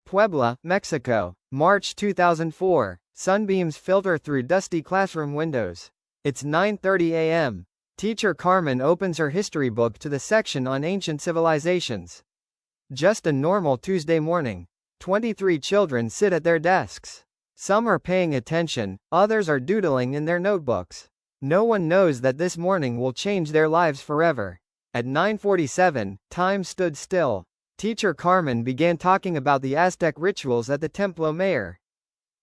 Puebla, Mexico. March 2004. Sunbeams filter through dusty classroom windows. It's 9:30 a.m. Teacher Carmen opens her history book to the section on ancient civilizations. Just a normal Tuesday morning. 23 children sit at their desks. Some are paying attention, others are doodling in their notebooks. No one knows that this morning will change their lives forever. At 9:47, time stood still. Teacher Carmen began talking about the Aztec rituals at the Templo Mayor.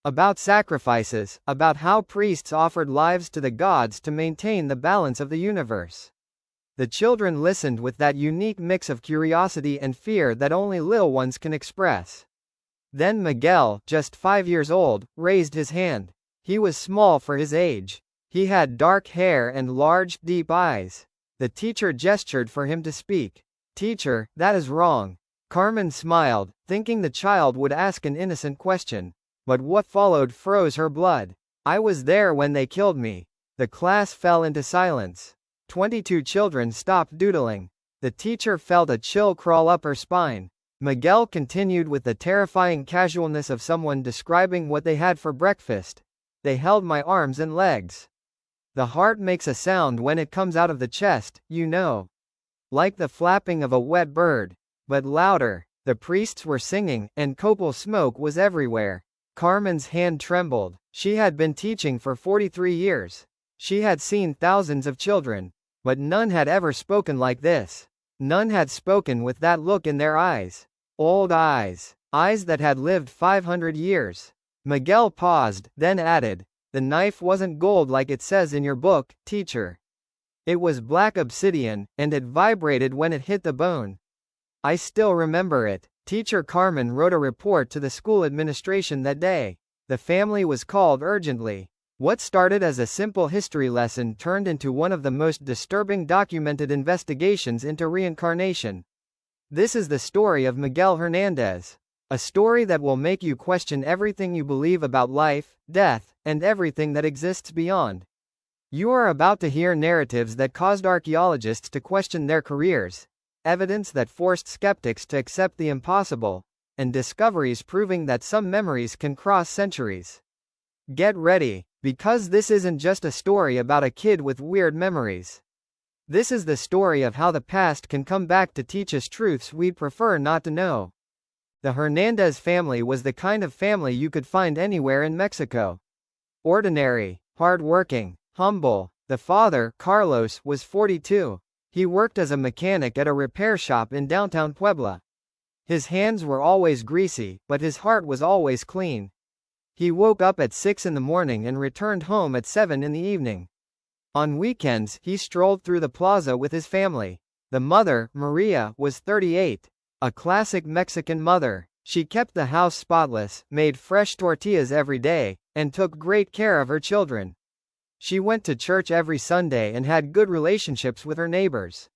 About sacrifices, about how priests offered lives to the gods to maintain the balance of the universe. The children listened with that unique mix of curiosity and fear that only little ones can express. Then Miguel, just 5 years old, raised his hand. He was small for his age. He had dark hair and large, deep eyes. The teacher gestured for him to speak. "Teacher, that is wrong." Carmen smiled, thinking the child would ask an innocent question. But what followed froze her blood. "I was there when they killed me." The class fell into silence. 22 children stopped doodling. The teacher felt a chill crawl up her spine. Miguel continued with the terrifying casualness of someone describing what they had for breakfast. "They held my arms and legs. The heart makes a sound when it comes out of the chest, you know. Like the flapping of a wet bird. But louder. The priests were singing, and copal smoke was everywhere." Carmen's hand trembled. She had been teaching for 43 years. She had seen thousands of children. But none had ever spoken like this. None had spoken with that look in their eyes. Old eyes. Eyes that had lived 500 years. Miguel paused, then added, "The knife wasn't gold like it says in your book, teacher. It was black obsidian, and it vibrated when it hit the bone. I still remember it." Teacher Carmen wrote a report to the school administration that day. The family was called urgently. What started as a simple history lesson turned into one of the most disturbing documented investigations into reincarnation. This is the story of Miguel Hernández. A story that will make you question everything you believe about life, death, and everything that exists beyond. You are about to hear narratives that caused archaeologists to question their careers, evidence that forced skeptics to accept the impossible, and discoveries proving that some memories can cross centuries. Get ready, because this isn't just a story about a kid with weird memories. This is the story of how the past can come back to teach us truths we'd prefer not to know. The Hernandez family was the kind of family you could find anywhere in Mexico. Ordinary, hard-working, humble. The father, Carlos, was 42. He worked as a mechanic at a repair shop in downtown Puebla. His hands were always greasy, but his heart was always clean. He woke up at 6 in the morning and returned home at 7 in the evening. On weekends, he strolled through the plaza with his family. The mother, Maria, was 38. A classic Mexican mother. She kept the house spotless, made fresh tortillas every day, and took great care of her children. She went to church every Sunday and had good relationships with her neighbors.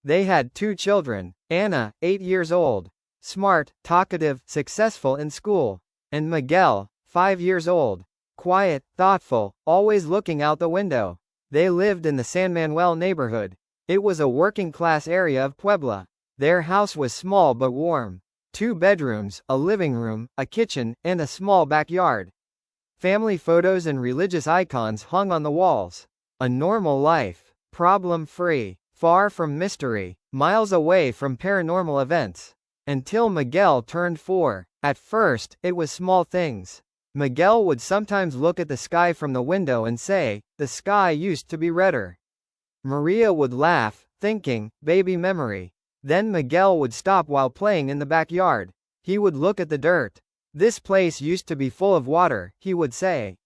They had 2 children, Anna, 8 years old, smart, talkative, successful in school, and Miguel, 5 years old, quiet, thoughtful, always looking out the window. They lived in the San Manuel neighborhood. It was a working-class area of Puebla. Their house was small but warm. 2 bedrooms, a living room, a kitchen, and a small backyard. Family photos and religious icons hung on the walls. A normal life. Problem-free. Far from mystery. Miles away from paranormal events. Until Miguel turned 4. At first, it was small things. Miguel would sometimes look at the sky from the window and say, "The sky used to be redder." Maria would laugh, thinking, "Baby memory." Then Miguel would stop while playing in the backyard. He would look at the dirt. "This place used to be full of water," he would say.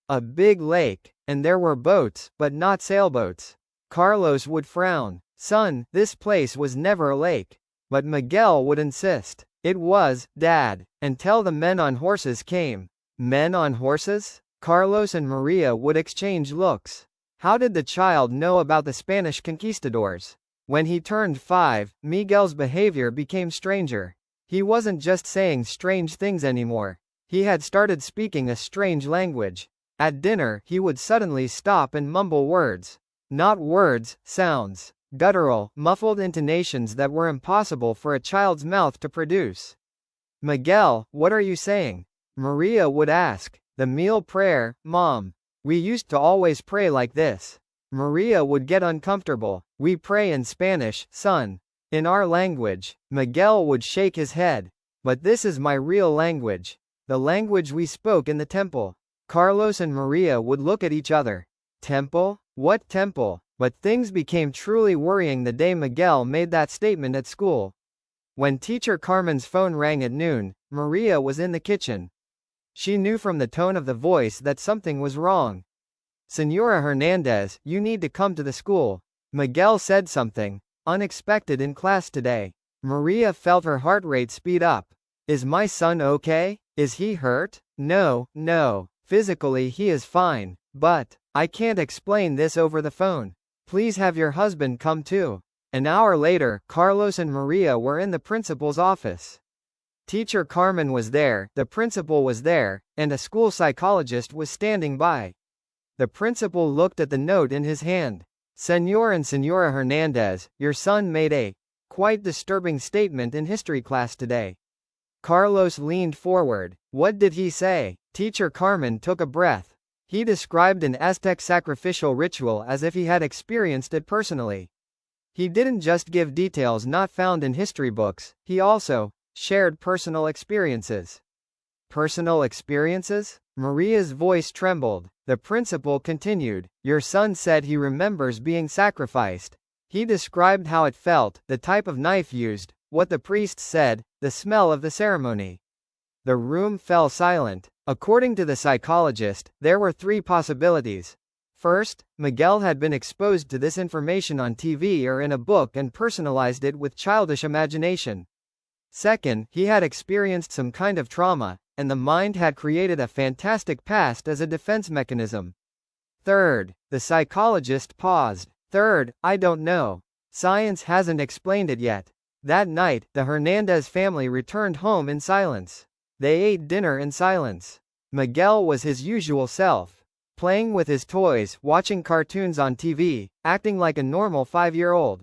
"A big lake, and there were boats, but not sailboats." Carlos would frown. "Son, this place was never a lake." But Miguel would insist. "It was, Dad, until the men on horses came." Men on horses? Carlos and Maria would exchange looks. How did the child know about the Spanish conquistadors? When he turned 5, Miguel's behavior became stranger. He wasn't just saying strange things anymore. He had started speaking a strange language. At dinner, he would suddenly stop and mumble words. Not words, sounds. Guttural, muffled intonations that were impossible for a child's mouth to produce. Miguel, what are you saying? Maria would ask. The meal prayer, Mom. We used to always pray like this. Maria would get uncomfortable. We pray in Spanish, son. In our language. Miguel would shake his head. But this is my real language. The language we spoke in the temple. Carlos and Maria would look at each other. Temple? What temple? But things became truly worrying the day Miguel made that statement at school. When teacher Carmen's phone rang at noon, Maria was in the kitchen. She knew from the tone of the voice that something was wrong. Senora Hernandez, you need to come to the school. Miguel said something unexpected in class today. Maria felt her heart rate speed up. Is my son okay? Is he hurt? No, no. Physically he is fine. But I can't explain this over the phone. Please have your husband come too. An hour later, Carlos and Maria were in the principal's office. Teacher Carmen was there, the principal was there, and a school psychologist was standing by. The principal looked at the note in his hand. Senor and Senora Hernandez, your son made a quite disturbing statement in history class today. Carlos leaned forward. What did he say? Teacher Carmen took a breath. He described an Aztec sacrificial ritual as if he had experienced it personally. He didn't just give details not found in history books, he also shared personal experiences. Personal experiences? Maria's voice trembled. The principal continued, your son said he remembers being sacrificed. He described how it felt, the type of knife used, what the priest said, the smell of the ceremony. The room fell silent. According to the psychologist, there were three possibilities. First, Miguel had been exposed to this information on TV or in a book and personalized it with childish imagination. Second, he had experienced some kind of trauma, and the mind had created a fantastic past as a defense mechanism. Third, the psychologist paused. Third, I don't know. Science hasn't explained it yet. That night, the Hernandez family returned home in silence. They ate dinner in silence. Miguel was his usual self. Playing with his toys, watching cartoons on TV, acting like a normal 5-year-old.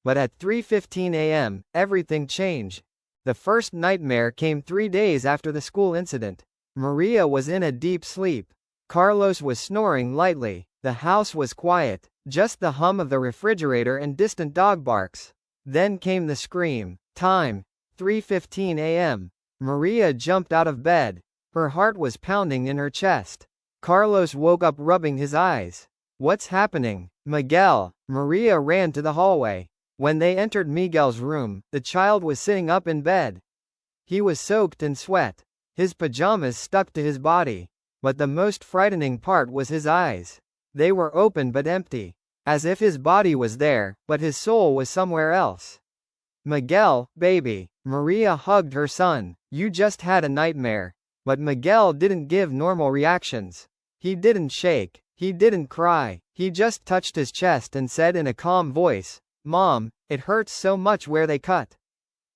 But at 3:15 a.m., everything changed. The first nightmare came 3 days after the school incident. Maria was in a deep sleep. Carlos was snoring lightly. The house was quiet, just the hum of the refrigerator and distant dog barks. Then came the scream. Time: 3:15 a.m. Maria jumped out of bed. Her heart was pounding in her chest. Carlos woke up rubbing his eyes. What's happening? Miguel. Maria ran to the hallway. When they entered Miguel's room, the child was sitting up in bed. He was soaked in sweat. His pajamas stuck to his body. But the most frightening part was his eyes. They were open but empty. As if his body was there, but his soul was somewhere else. Miguel, baby. Maria hugged her son. You just had a nightmare. But Miguel didn't give normal reactions. He didn't shake. He didn't cry. He just touched his chest and said in a calm voice, Mom, it hurts so much where they cut.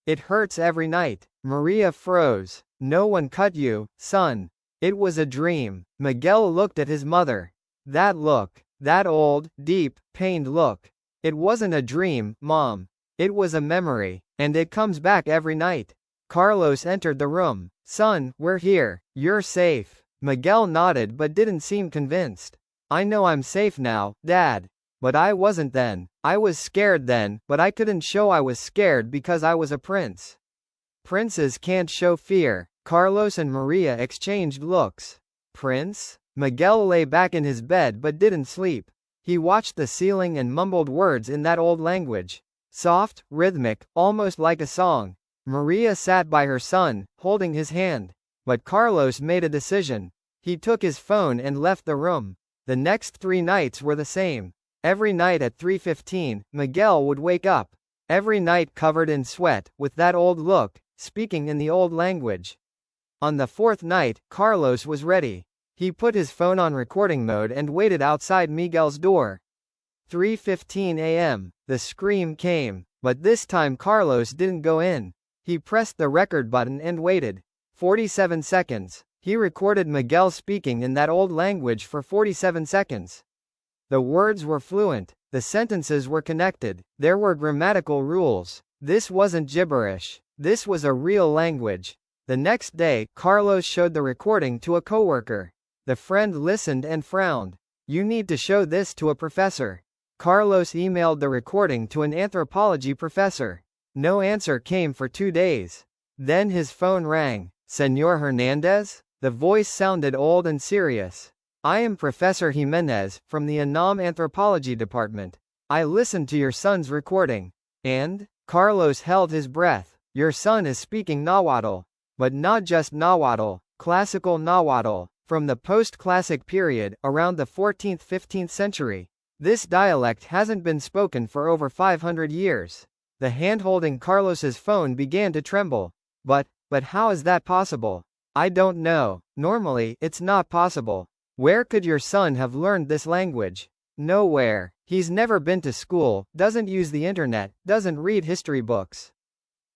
It hurts every night. Maria froze. No one cut you, son. It was a dream. Miguel looked at his mother. That look. That old, deep, pained look. It wasn't a dream, Mom. It was a memory. And it comes back every night. Carlos entered the room. Son, we're here. You're safe. Miguel nodded but didn't seem convinced. I know I'm safe now, Dad. But I wasn't then. I was scared then, but I couldn't show I was scared because I was a prince. Princes can't show fear. Carlos and Maria exchanged looks. Prince? Miguel lay back in his bed but didn't sleep. He watched the ceiling and mumbled words in that old language. Soft, rhythmic, almost like a song. Maria sat by her son, holding his hand. But Carlos made a decision. He took his phone and left the room. The next 3 nights were the same. Every night at 3:15, Miguel would wake up. Every night covered in sweat, with that old look, speaking in the old language. On the 4th night, Carlos was ready. He put his phone on recording mode and waited outside Miguel's door. 3:15 a.m. The scream came, but this time Carlos didn't go in. He pressed the record button and waited. 47 seconds. He recorded Miguel speaking in that old language for 47 seconds. The words were fluent. The sentences were connected. There were grammatical rules. This wasn't gibberish. This was a real language. The next day, Carlos showed the recording to a coworker. The friend listened and frowned. You need to show this to a professor. Carlos emailed the recording to an anthropology professor. No answer came for 2 days. Then his phone rang. Señor Hernandez? The voice sounded old and serious. I am Professor Hernandez, from the UNAM Anthropology Department. I listened to your son's recording. And? Carlos held his breath. Your son is speaking Nahuatl. But not just Nahuatl, classical Nahuatl, from the post-classic period, around the 14th-15th century. This dialect hasn't been spoken for over 500 years. The hand holding Carlos's phone began to tremble. But how is that possible? I don't know. Normally, it's not possible. Where could your son have learned this language? Nowhere. He's never been to school, doesn't use the internet, doesn't read history books.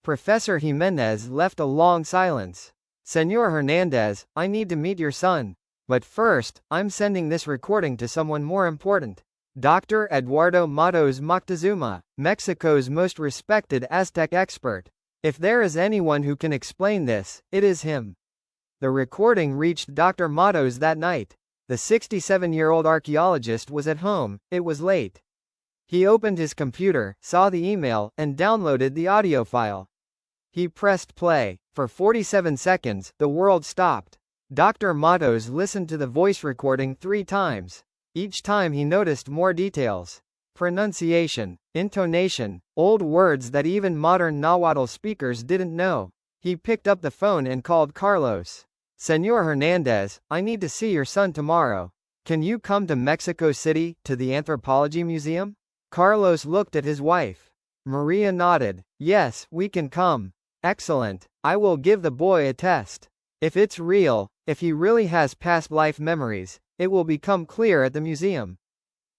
Professor Hernandez left a long silence. Señor Hernandez, I need to meet your son. But first, I'm sending this recording to someone more important. Dr. Eduardo Matos Moctezuma, Mexico's most respected Aztec expert. If there is anyone who can explain this, it is him. The recording reached Dr. Matos that night. The 67-year-old archaeologist was at home, it was late. He opened his computer, saw the email, and downloaded the audio file. He pressed play. For 47 seconds, the world stopped. Dr. Matos listened to the voice recording 3 times. Each time he noticed more details. Pronunciation, intonation, old words that even modern Nahuatl speakers didn't know. He picked up the phone and called Carlos. Señor Hernandez, I need to see your son tomorrow. Can you come to Mexico City, to the Anthropology Museum? Carlos looked at his wife. Maria nodded. Yes, we can come. Excellent. I will give the boy a test. If it's real, if he really has past life memories, it will become clear at the museum.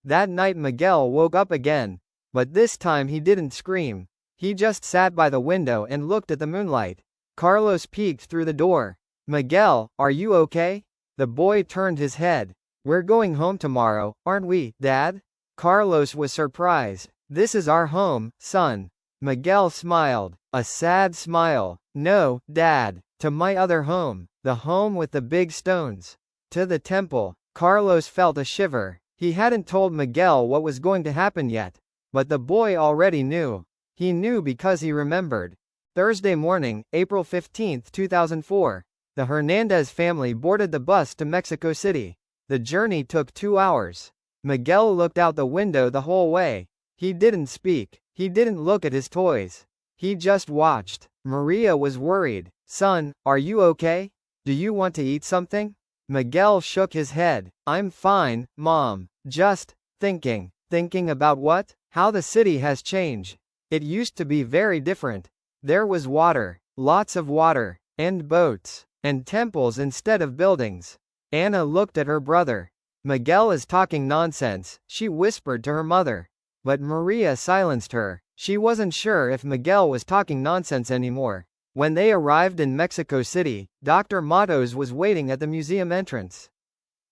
That night Miguel woke up again. But this time he didn't scream. He just sat by the window and looked at the moonlight. Carlos peeked through the door. Miguel, are you okay? The boy turned his head. We're going home tomorrow, aren't we, Dad? Carlos was surprised. This is our home, son. Miguel smiled. A sad smile. No, Dad. To my other home. The home with the big stones. To the temple. Carlos felt a shiver. He hadn't told Miguel what was going to happen yet. But the boy already knew. He knew because he remembered. Thursday morning, April 15, 2004. The Hernandez family boarded the bus to Mexico City. The journey took 2 hours. Miguel looked out the window the whole way. He didn't speak. He didn't look at his toys. He just watched. Maria was worried. Son, are you okay? Do you want to eat something? Miguel shook his head. I'm fine, Mom. Just thinking. Thinking about what? How the city has changed. It used to be very different. There was water. Lots of water. And boats. And temples instead of buildings. Anna looked at her brother. Miguel is talking nonsense, she whispered to her mother. But Maria silenced her. She wasn't sure if Miguel was talking nonsense anymore. When they arrived in Mexico City, Dr. Matos was waiting at the museum entrance.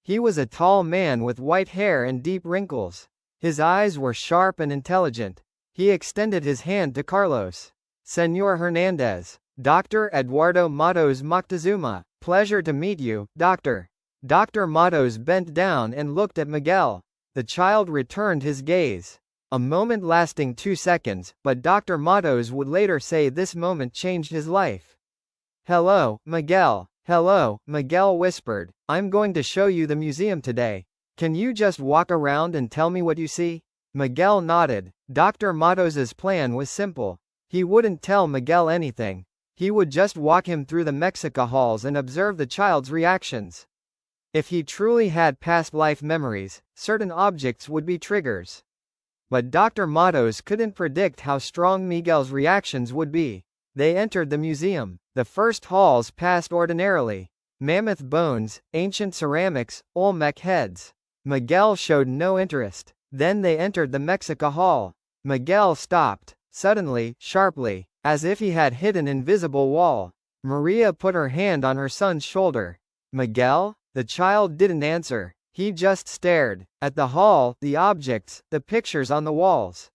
He was a tall man with white hair and deep wrinkles. His eyes were sharp and intelligent. He extended his hand to Carlos. Señor Hernandez. Dr. Eduardo Matos Moctezuma. Pleasure to meet you, Doctor. Dr. Matos bent down and looked at Miguel. The child returned his gaze. A moment lasting 2 seconds, but Dr. Matos would later say this moment changed his life. Hello, Miguel. Hello, Miguel whispered. I'm going to show you the museum today. Can you just walk around and tell me what you see? Miguel nodded. Dr. Matos's plan was simple. He wouldn't tell Miguel anything. He would just walk him through the Mexica halls and observe the child's reactions. If he truly had past life memories, certain objects would be triggers. But Dr. Matos couldn't predict how strong Miguel's reactions would be. They entered the museum. The first halls passed ordinarily. Mammoth bones, ancient ceramics, Olmec heads. Miguel showed no interest. Then they entered the Mexica hall. Miguel stopped. Suddenly, sharply. As if he had hit an invisible wall. Maria put her hand on her son's shoulder. Miguel? The child didn't answer. He just stared. At the hall, the objects, the pictures on the walls.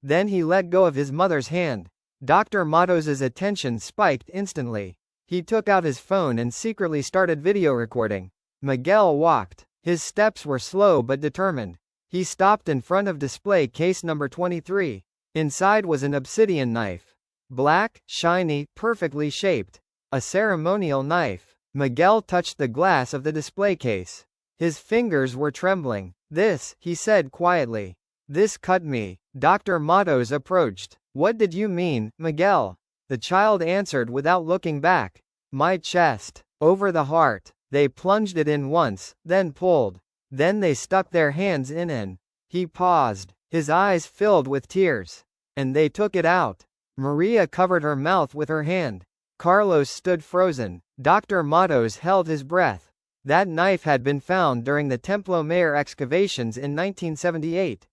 Then he let go of his mother's hand. Dr. Matos's attention spiked instantly. He took out his phone and secretly started video recording. Miguel walked. His steps were slow but determined. He stopped in front of display case number 23. Inside was an obsidian knife. Black, shiny, perfectly shaped. A ceremonial knife. Miguel touched the glass of the display case. His fingers were trembling. "This," he said quietly. "This cut me." Dr. Matos approached. "What did you mean, Miguel?" The child answered without looking back. "My chest. Over the heart." They plunged it in once, then pulled. Then they stuck their hands in and he paused. His eyes filled with tears. And they took it out. Maria covered her mouth with her hand. Carlos stood frozen. Dr. Matos held his breath. That knife had been found during the Templo Mayor excavations in 1978.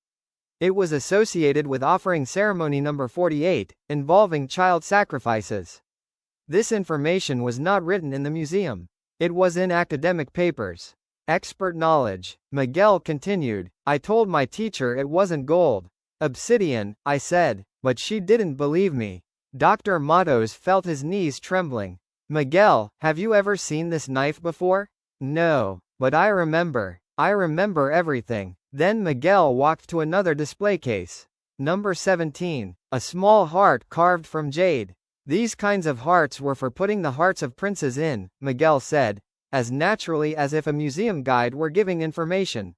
It was associated with offering ceremony number 48, involving child sacrifices. This information was not written in the museum. It was in academic papers. Expert knowledge. Miguel continued. "I told my teacher it wasn't gold. Obsidian, I said, but she didn't believe me." Dr. Matos felt his knees trembling. "Miguel, have you ever seen this knife before?" "No, but I remember. I remember everything." Then Miguel walked to another display case. Number 17. A small heart carved from jade. "These kinds of hearts were for putting the hearts of princes in," Miguel said, as naturally as if a museum guide were giving information.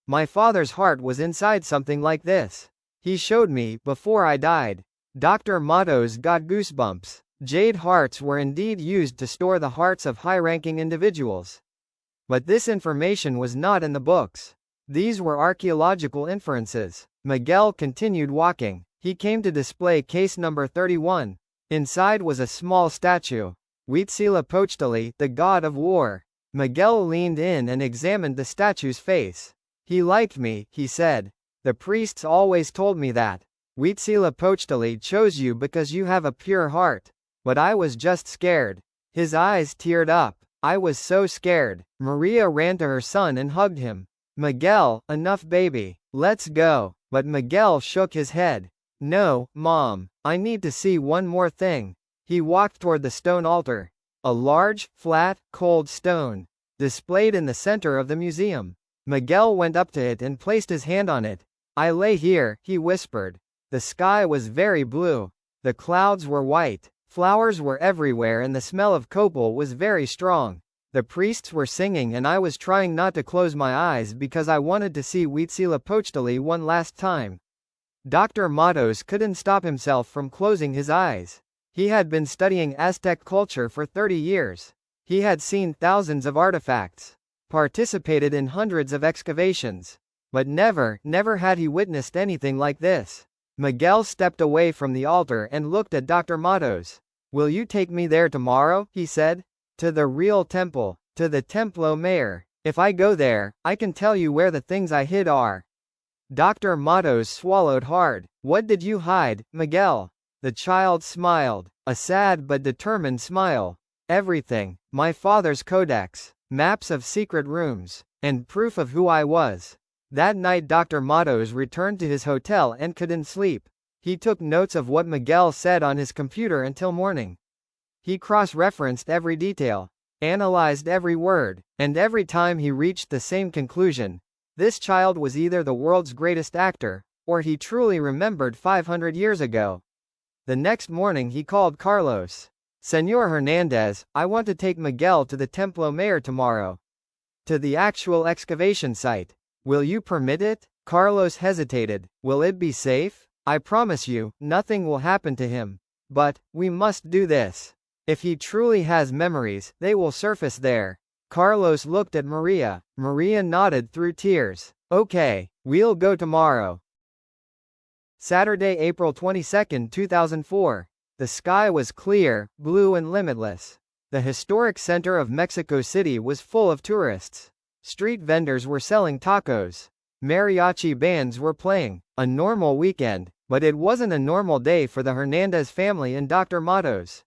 "My father's heart was inside something like this. He showed me before I died." Dr. Matos got goosebumps. Jade hearts were indeed used to store the hearts of high-ranking individuals. But this information was not in the books. These were archaeological inferences. Miguel continued walking. He came to display case number 31. Inside was a small statue. Huitzilopochtli, the god of war. Miguel leaned in and examined the statue's face. "He liked me," he said. "The priests always told me that. Huitzilopochtli chose you because you have a pure heart. But I was just scared." His eyes teared up. "I was so scared." Maria ran to her son and hugged him. "Miguel, enough baby. Let's go." But Miguel shook his head. "No, Mom. I need to see one more thing." He walked toward the stone altar. A large, flat, cold stone. Displayed in the center of the museum. Miguel went up to it and placed his hand on it. "I lay here," he whispered. The sky was very blue. The clouds were white. Flowers were everywhere and the smell of copal was very strong. The priests were singing and I was trying not to close my eyes because I wanted to see Huitzilopochtli one last time. Dr. Matos couldn't stop himself from closing his eyes. He had been studying Aztec culture for 30 years. He had seen thousands of artifacts. Participated in hundreds of excavations. But never had he witnessed anything like this. Miguel stepped away from the altar and looked at Dr. Matos. "Will you take me there tomorrow?" he said. "To the real temple. To the Templo Mayor. If I go there, I can tell you where the things I hid are." Dr. Matos swallowed hard. "What did you hide, Miguel?" The child smiled. A sad but determined smile. "Everything. My father's codex. Maps of secret rooms. And proof of who I was." That night Dr. Matos returned to his hotel and couldn't sleep. He took notes of what Miguel said on his computer until morning. He cross-referenced every detail, analyzed every word, and every time he reached the same conclusion. This child was either the world's greatest actor, or he truly remembered 500 years ago. The next morning he called Carlos. "Señor Hernandez, I want to take Miguel to the Templo Mayor tomorrow. To the actual excavation site. Will you permit it?" Carlos hesitated. "Will it be safe?" "I promise you, nothing will happen to him. But, we must do this. If he truly has memories, they will surface there." Carlos looked at Maria. Maria nodded through tears. "Okay, we'll go tomorrow." Saturday, April 22, 2004. The sky was clear, blue and limitless. The historic center of Mexico City was full of tourists. Street vendors were selling tacos. Mariachi bands were playing. A normal weekend, but it wasn't a normal day for the Hernandez family and Dr. Matos.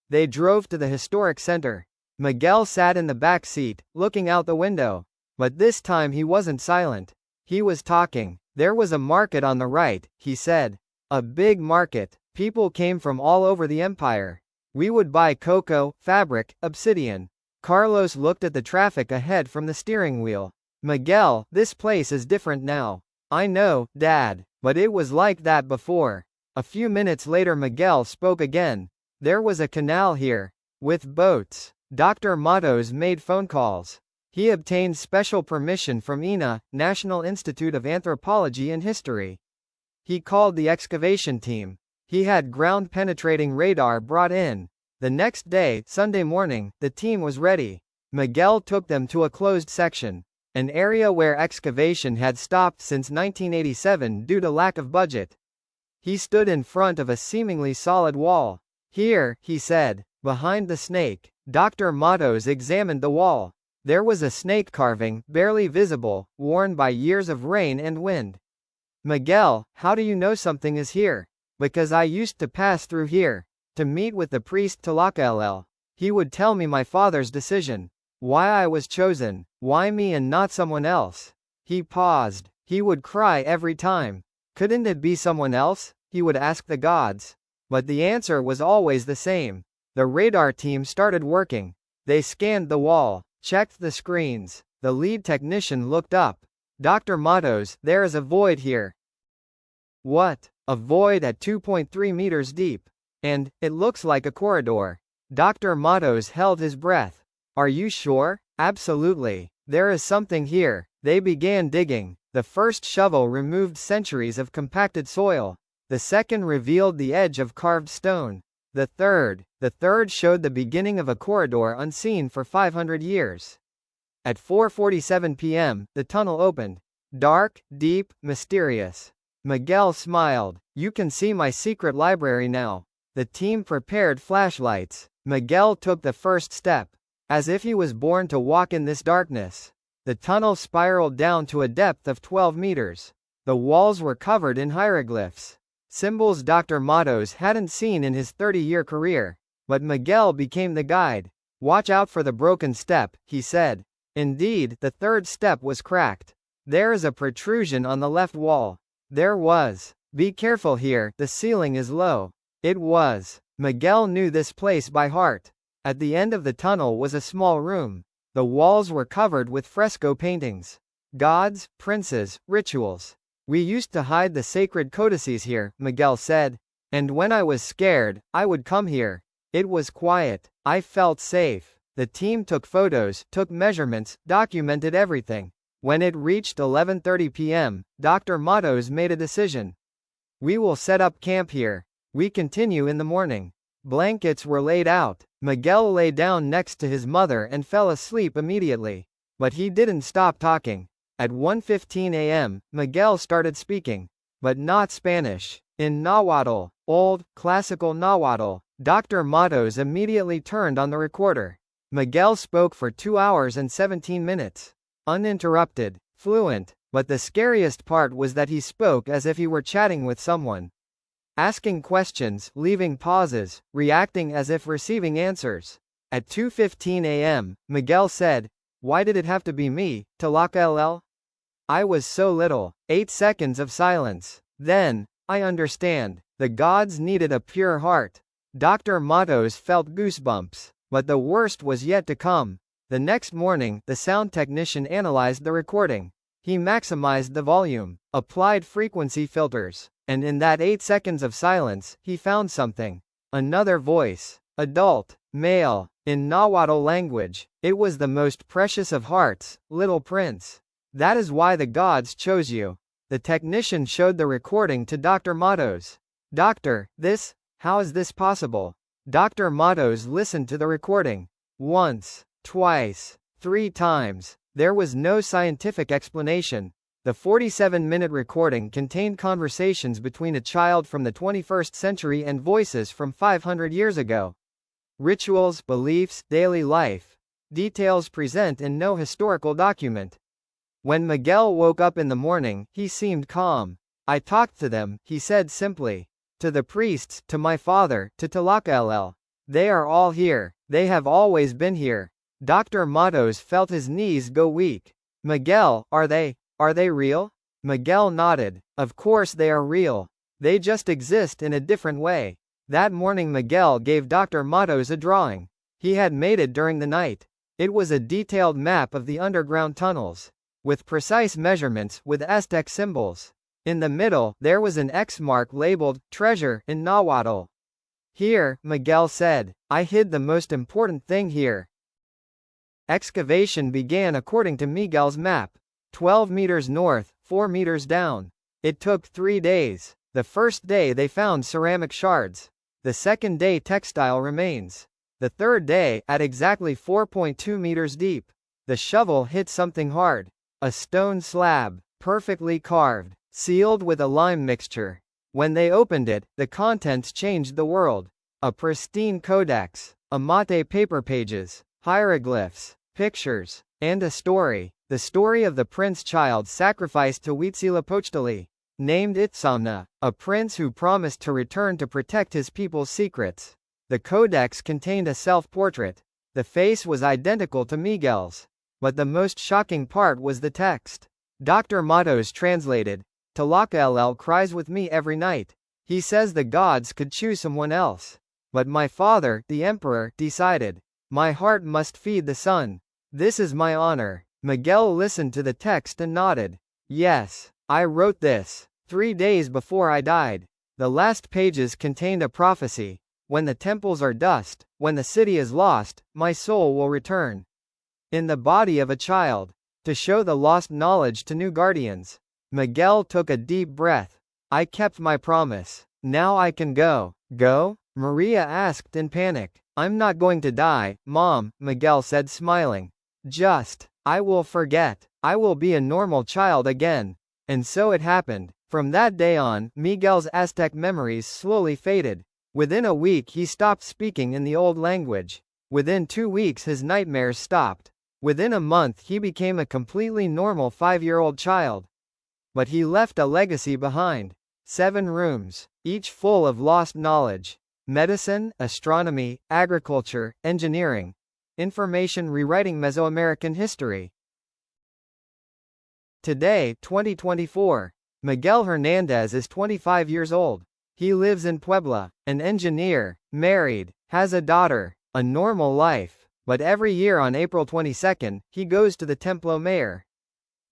They drove to the historic center. Miguel sat in the back seat, looking out the window. But this time he wasn't silent. He was talking. "There was a market on the right," he said. "A big market. People came from all over the empire. We would buy cocoa, fabric, obsidian. Carlos looked at the traffic ahead from the steering wheel. Miguel, this place is different now. I know, Dad, but it was like that before. A few minutes later Miguel spoke again. There was a canal here. With boats. Dr. Matos made phone calls. He obtained special permission from INA, National Institute of Anthropology and History. He called the excavation team. He had ground-penetrating radar brought in. The next day, Sunday morning, the team was ready. Miguel took them to a closed section, an area where excavation had stopped since 1987 due to lack of budget. He stood in front of a seemingly solid wall. Here, he said, behind the snake. Dr. Matos examined the wall. There was a snake carving, barely visible, worn by years of rain and wind. Miguel, how do you know something is here? Because I used to pass through here, to meet with the priest Tlacallel. He would tell me my father's decision. Why I was chosen, why me and not someone else. He paused. He would cry every time. Couldn't it be someone else? He would ask the gods. But the answer was always the same. The radar team started working. They scanned the wall, checked the screens. The lead technician looked up. Dr. Matos, there is a void here. What? A void at 2.3 meters deep. And, it looks like a corridor. Dr. Matos held his breath. Are you sure? Absolutely. There is something here. They began digging. The first shovel removed centuries of compacted soil. The second revealed the edge of carved stone. The third showed the beginning of a corridor unseen for 500 years. At 4:47 p.m., the tunnel opened. Dark, deep, mysterious. Miguel smiled. You can see my secret library now. The team prepared flashlights. Miguel took the first step. As if he was born to walk in this darkness. The tunnel spiraled down to a depth of 12 meters. The walls were covered in hieroglyphs. Symbols Dr. Matos hadn't seen in his 30-year career. But Miguel became the guide. Watch out for the broken step, he said. Indeed, the third step was cracked. There is a protrusion on the left wall. There was. Be careful here, the ceiling is low. It was. Miguel knew this place by heart. At the end of the tunnel was a small room. The walls were covered with fresco paintings. Gods, princes, rituals. We used to hide the sacred codices here, Miguel said. And when I was scared, I would come here. It was quiet. I felt safe. The team took photos, took measurements, documented everything. When it reached 11:30 p.m., Dr. Matos made a decision. We will set up camp here. We continue in the morning. Blankets were laid out. Miguel lay down next to his mother and fell asleep immediately. But he didn't stop talking. At 1:15 a.m., Miguel started speaking. But not Spanish. In Nahuatl, old, classical Nahuatl. Dr. Matos immediately turned on the recorder. Miguel spoke for 2 hours and 17 minutes. Uninterrupted. Fluent. But the scariest part was that he spoke as if he were chatting with someone. Asking questions, leaving pauses, reacting as if receiving answers. At 2:15 a.m., Miguel said, Why did it have to be me, Tlacallel? I was so little. 8 seconds of silence. Then, I understand. The gods needed a pure heart. Dr. Matos felt goosebumps. But the worst was yet to come. The next morning, the sound technician analyzed the recording. He maximized the volume, applied frequency filters, and in that 8 seconds of silence, he found something. Another voice. Adult. Male. In Nahuatl language, it was the most precious of hearts, little prince. That is why the gods chose you. The technician showed the recording to Dr. Matos. Doctor, how is this possible? Dr. Matos listened to the recording. Once, twice, 3 times. There was no scientific explanation. The 47-minute recording contained conversations between a child from the 21st century and voices from 500 years ago. Rituals, beliefs, daily life. Details present in no historical document. When Miguel woke up in the morning, he seemed calm. I talked to them, he said simply. To the priests, to my father, to Tlacallel. They are all here. They have always been here. Dr. Matos felt his knees go weak. Miguel, are they real? Miguel nodded. Of course they are real. They just exist in a different way. That morning Miguel gave Dr. Matos a drawing. He had made it during the night. It was a detailed map of the underground tunnels, with precise measurements, with Aztec symbols. In the middle, there was an X mark labeled, treasure, in Nahuatl. Here, Miguel said, I hid the most important thing here. Excavation began according to Miguel's map. 12 meters north, 4 meters down. It took 3 days. The first day they found ceramic shards. The second day textile remains. The third day, at exactly 4.2 meters deep, the shovel hit something hard. A stone slab, perfectly carved, sealed with a lime mixture. When they opened it, the contents changed the world. A pristine codex, a mate paper pages, hieroglyphs, pictures, and a story. The story of the prince child sacrificed to Huitzilopochtli, named Itzamna, a prince who promised to return to protect his people's secrets. The codex contained a self-portrait. The face was identical to Miguel's. But the most shocking part was the text. Dr. Matos translated, Tlacallel cries with me every night. He says the gods could choose someone else. But my father, the emperor, decided. My heart must feed the sun. This is my honor. Miguel listened to the text and nodded. Yes, I wrote this 3 days before I died. The last pages contained a prophecy. When the temples are dust, when the city is lost, my soul will return. In the body of a child. To show the lost knowledge to new guardians. Miguel took a deep breath. I kept my promise. Now I can go. Go? Maria asked in panic. I'm not going to die, Mom, Miguel said smiling. I will forget. I will be a normal child again. And so it happened. From that day on, Miguel's Aztec memories slowly faded. Within a week he stopped speaking in the old language. Within 2 weeks his nightmares stopped. Within a month he became a completely normal 5-year-old child. But he left a legacy behind. 7 rooms, each full of lost knowledge. Medicine, astronomy, agriculture, engineering. Information rewriting Mesoamerican history. Today, 2024. Miguel Hernandez is 25 years old. He lives in Puebla, an engineer, married, has a daughter, a normal life. But every year on April 22, he goes to the Templo Mayor.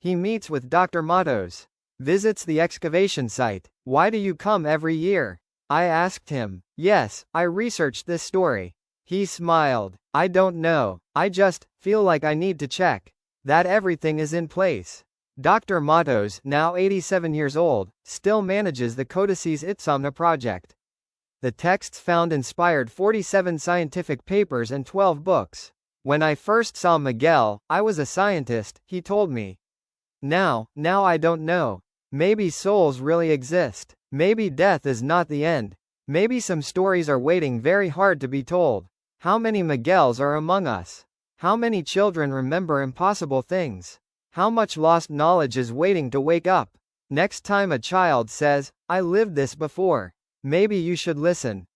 He meets with Dr. Matos. Visits the excavation site. Why do you come every year? I asked him. Yes, I researched this story. He smiled. I don't know. I just feel like I need to check that everything is in place. Dr. Matos, now 87 years old, still manages the Codices Itzamna project. The texts found inspired 47 scientific papers and 12 books. When I first saw Miguel, I was a scientist, he told me. Now I don't know. Maybe souls really exist. Maybe death is not the end. Maybe some stories are waiting very hard to be told. How many Miguels are among us? How many children remember impossible things? How much lost knowledge is waiting to wake up? Next time a child says, I lived this before, maybe you should listen.